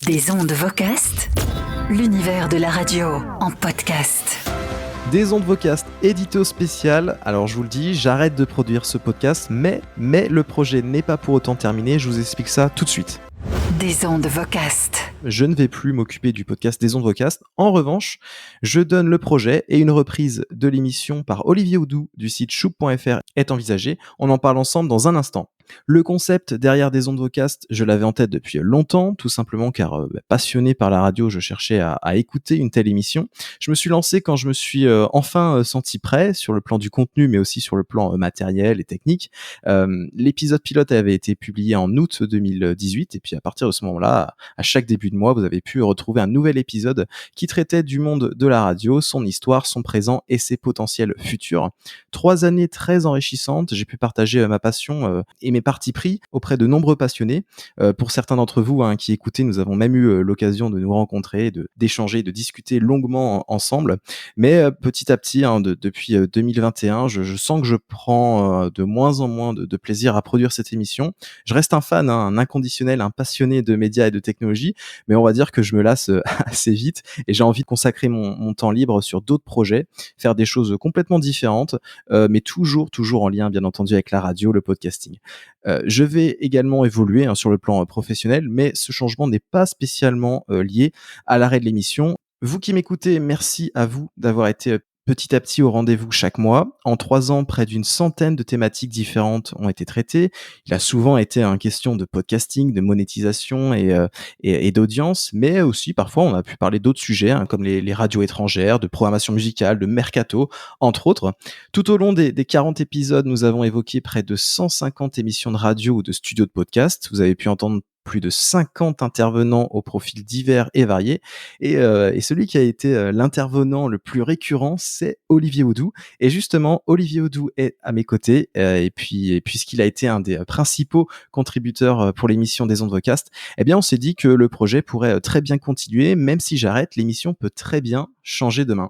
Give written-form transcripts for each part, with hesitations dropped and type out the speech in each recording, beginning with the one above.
Des ondes Vocast, l'univers de la radio en podcast. Des ondes Vocast, édito spécial. Alors je vous le dis, j'arrête de produire ce podcast, mais le projet n'est pas pour autant terminé. Je vous explique ça tout de suite. Des ondes Vocast. Je ne vais plus m'occuper du podcast des ondes Vocast. En revanche, je donne le projet et une reprise de l'émission par Olivier Houdou du site choup.fr est envisagée. On en parle ensemble dans un instant. Le concept derrière des ondes Vocast, je l'avais en tête depuis longtemps, tout simplement car passionné par la radio, je cherchais à écouter une telle émission. Je me suis lancé quand je me suis enfin senti prêt sur le plan du contenu, mais aussi sur le plan matériel et technique. L'épisode pilote avait été publié en août 2018, et puis à partir de ce moment-là, à chaque début de mois, vous avez pu retrouver un nouvel épisode qui traitait du monde de la radio, son histoire, son présent et ses potentiels futurs. 3 années très enrichissantes, j'ai pu partager ma passion et mes partis pris auprès de nombreux passionnés. Pour certains d'entre vous qui écoutez, nous avons même eu l'occasion de nous rencontrer, d'échanger, de discuter longuement ensemble. Mais petit à petit, depuis 2021, je sens que je prends de moins en moins de plaisir à produire cette émission. Je reste un fan, un inconditionnel, un passionné de médias et de technologie, mais on va dire que je me lasse assez vite et j'ai envie de consacrer mon temps libre sur d'autres projets, faire des choses complètement différentes, mais toujours en lien, bien entendu, avec la radio, le podcasting. Je vais également évoluer sur le plan professionnel, mais ce changement n'est pas spécialement lié à l'arrêt de l'émission. Vous qui m'écoutez, merci à vous d'avoir été petit à petit au rendez-vous chaque mois. En 3 ans, près d'une centaine de thématiques différentes ont été traitées. Il a souvent été une question de podcasting, de monétisation et d'audience, mais aussi parfois on a pu parler d'autres sujets comme les radios étrangères, de programmation musicale, de mercato, entre autres. Tout au long des 40 épisodes, nous avons évoqué près de 150 émissions de radio ou de studios de podcast. Vous avez pu entendre plus de 50 intervenants aux profils divers et variés. Et celui qui a été l'intervenant le plus récurrent, c'est Olivier Houdou. Et justement, Olivier Houdou est à mes côtés. Et puisqu'il a été un des principaux contributeurs pour l'émission des ondes Vocast, eh bien, on s'est dit que le projet pourrait très bien continuer. Même si j'arrête, l'émission peut très bien changer demain.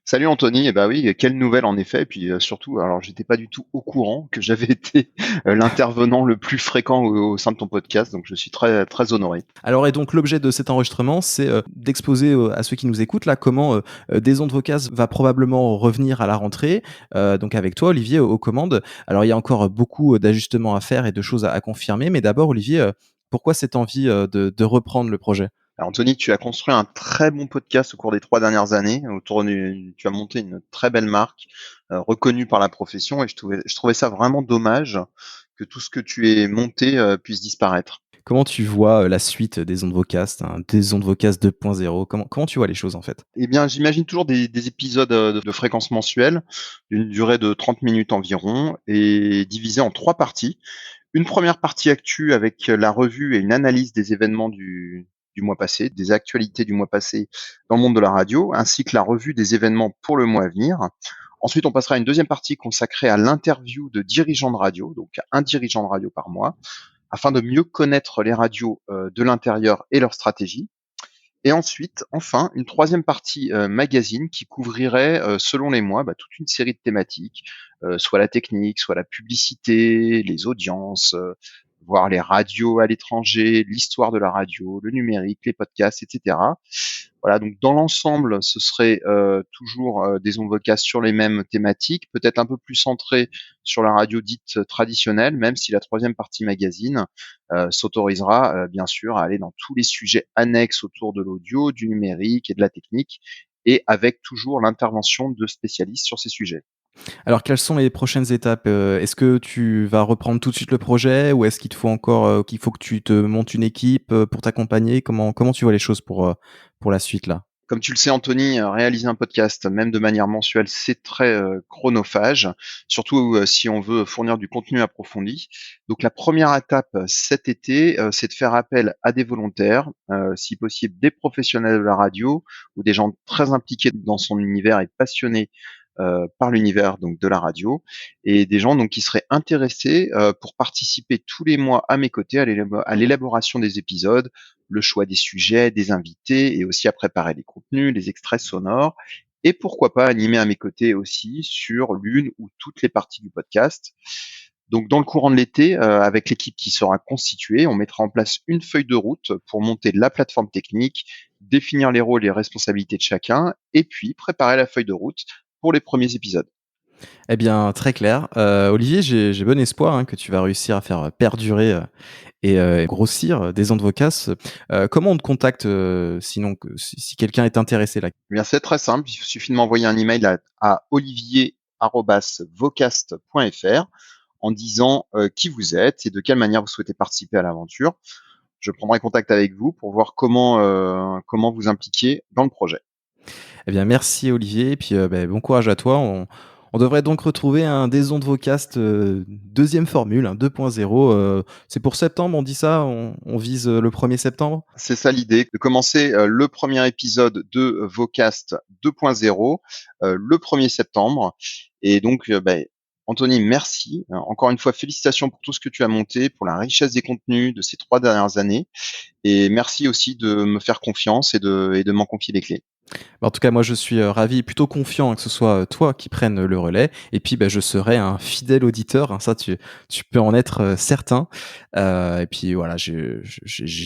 Salut Anthony, et bah oui, quelle nouvelle en effet, et puis surtout, alors j'étais pas du tout au courant que j'avais été l'intervenant le plus fréquent au sein de ton podcast, donc je suis très très honoré. Alors, et donc l'objet de cet enregistrement, c'est d'exposer à ceux qui nous écoutent là comment des ondes Vocast va probablement revenir à la rentrée, donc avec toi Olivier aux commandes. Alors il y a encore beaucoup d'ajustements à faire et de choses à confirmer, mais d'abord Olivier, pourquoi cette envie de reprendre le projet? Alors Anthony, tu as construit un très bon podcast au cours des 3 dernières années, tu as monté une très belle marque, reconnue par la profession, et je trouvais ça vraiment dommage que tout ce que tu aies monté puisse disparaître. Comment tu vois la suite des ondes Vocast, des ondes Vocast 2.0? Comment tu vois les choses en fait? Eh bien, j'imagine toujours des épisodes de fréquence mensuelle, d'une durée de 30 minutes environ, et divisés en 3 parties. Une première partie actu avec la revue et une analyse des événements du mois passé, des actualités du mois passé dans le monde de la radio, ainsi que la revue des événements pour le mois à venir. Ensuite, on passera à une deuxième partie consacrée à l'interview de dirigeants de radio, donc un dirigeant de radio par mois, afin de mieux connaître les radios de l'intérieur et leur stratégie. Et ensuite, enfin, une troisième partie magazine qui couvrirait, selon les mois, toute une série de thématiques, soit la technique, soit la publicité, les audiences, voire les radios à l'étranger, l'histoire de la radio, le numérique, les podcasts, etc. Voilà, donc dans l'ensemble, ce serait toujours des ondes vocales sur les mêmes thématiques, peut-être un peu plus centré sur la radio dite traditionnelle, même si la troisième partie magazine s'autorisera bien sûr à aller dans tous les sujets annexes autour de l'audio, du numérique et de la technique, et avec toujours l'intervention de spécialistes sur ces sujets. Alors, quelles sont les prochaines étapes? Est-ce que tu vas reprendre tout de suite le projet ou est-ce qu'il te faut encore, qu'il faut que tu te montes une équipe, pour t'accompagner? Comment tu vois les choses pour la suite là? Comme tu le sais, Anthony, réaliser un podcast, même de manière mensuelle, c'est très chronophage, surtout si on veut fournir du contenu approfondi. Donc la première étape cet été, c'est de faire appel à des volontaires, si possible des professionnels de la radio ou des gens très impliqués dans son univers et passionnés par l'univers donc de la radio, et des gens donc qui seraient intéressés pour participer tous les mois à mes côtés à l'élaboration des épisodes, le choix des sujets, des invités, et aussi à préparer les contenus, les extraits sonores, et pourquoi pas animer à mes côtés aussi sur l'une ou toutes les parties du podcast. Donc dans le courant de l'été, avec l'équipe qui sera constituée, on mettra en place une feuille de route pour monter la plateforme technique, définir les rôles et les responsabilités de chacun, et puis préparer la feuille de route pour les premiers épisodes. Eh bien, très clair. Olivier, j'ai bon espoir, hein, que tu vas réussir à faire perdurer, et grossir des ondes vocales. Comment on te contacte, sinon que si quelqu'un est intéressé là? Eh bien, c'est très simple, il suffit de m'envoyer un email à olivier@vocast.fr en disant qui vous êtes et de quelle manière vous souhaitez participer à l'aventure. Je prendrai contact avec vous pour voir comment vous impliquer dans le projet. Eh bien, merci Olivier et puis, bon courage à toi. On devrait donc retrouver un Des ondes Vocast, 2e formule, hein, 2.0, c'est pour septembre, on dit ça? On vise, le 1er septembre? C'est ça l'idée, de commencer le premier épisode de Vocast 2.0 le 1er septembre. Et donc, Anthony, merci. Encore une fois, félicitations pour tout ce que tu as monté, pour la richesse des contenus de ces 3 dernières années. Et merci aussi de me faire confiance et de m'en confier les clés. Bah, en tout cas, moi, je suis, ravi et plutôt confiant, hein, que ce soit, toi qui prennes le relais et puis, je serai un fidèle auditeur, hein, ça tu peux en être, certain. Et puis voilà, j'ai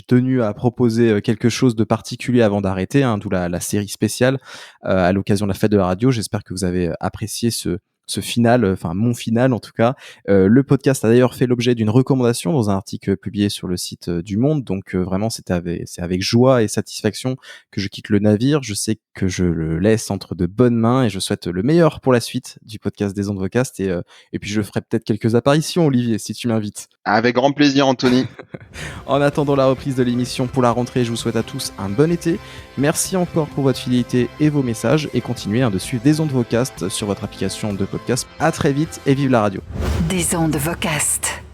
tenu à proposer, quelque chose de particulier avant d'arrêter, hein, d'où la série spéciale, à l'occasion de la fête de la radio. J'espère que vous avez apprécié ce final, enfin mon final en tout cas. Le podcast a d'ailleurs fait l'objet d'une recommandation dans un article publié sur le site, du Monde, donc vraiment c'est avec joie et satisfaction que je quitte le navire. Je sais que je le laisse entre de bonnes mains et je souhaite le meilleur pour la suite du podcast des ondes Vocast et puis je ferai peut-être quelques apparitions, Olivier, si tu m'invites. Avec grand plaisir, Anthony. En attendant la reprise de l'émission pour la rentrée, je vous souhaite à tous un bon été. Merci encore pour votre fidélité et vos messages et continuez, hein, de suivre des ondes Vocast sur votre application de podcast. À très vite et vive la radio. Des ondes Vocast.